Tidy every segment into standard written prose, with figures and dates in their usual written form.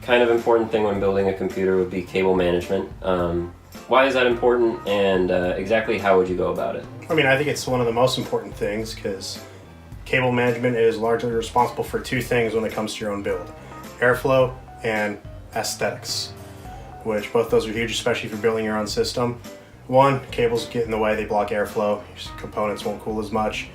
kind of important thing when building a computer would be cable management. Why is that important, and exactly how would you go about it? I mean, I think it's one of the most important things because cable management is largely responsible for two things when it comes to your own build: airflow and aesthetics, which both those are huge, especially if you're building your own system. One, cables get in the way, they block airflow, your components won't cool as much,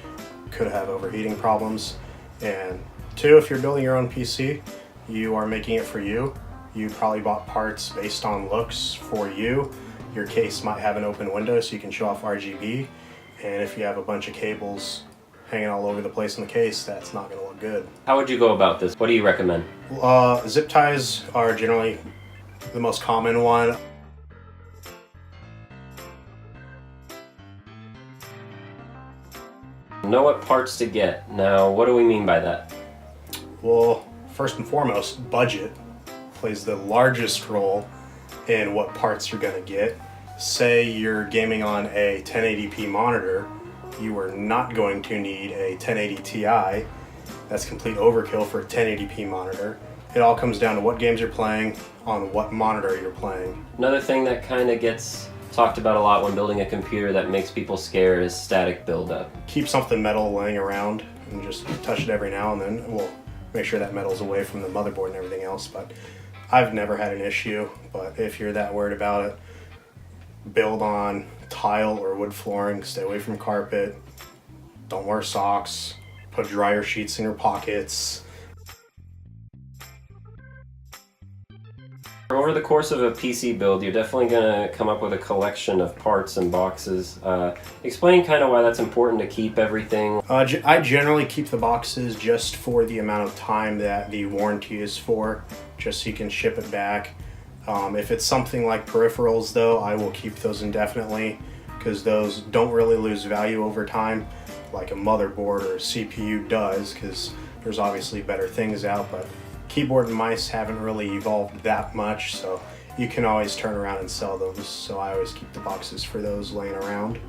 could have overheating problems. And two, if you're building your own PC, you are making it for you. You probably bought parts based on looks for you. Your case might have an open window so you can show off RGB. And if you have a bunch of cables hanging all over the place in the case, that's not gonna look good. How would you go about this? What do you recommend? Zip ties are generally the most common one. Know what parts to get. Now, what do we mean by that? Well, first and foremost, budget plays the largest role in what parts you're gonna get. Say you're gaming on a 1080p monitor, you are not going to need a 1080 Ti. That's complete overkill for a 1080p monitor. It all comes down to what games you're playing, on what monitor you're playing. Another thing that kind of gets talked about a lot when building a computer that makes people scared is static buildup. Keep something metal laying around and just touch it every now and then. We'll make sure that metal's away from the motherboard and everything else, but I've never had an issue. But if you're that worried about it, build on tile or wood flooring, stay away from carpet, don't wear socks, put dryer sheets in your pockets. Over the course of a PC build, you're definitely going to come up with a collection of parts and boxes. Explain kind of why that's important to keep everything. I generally keep the boxes just for the amount of time that the warranty is for, just so you can ship it back. If it's something like peripherals though, I will keep those indefinitely because those don't really lose value over time like a motherboard or a CPU does, because there's obviously better things out, but keyboard and mice haven't really evolved that much, so you can always turn around and sell those. So I always keep the boxes for those laying around.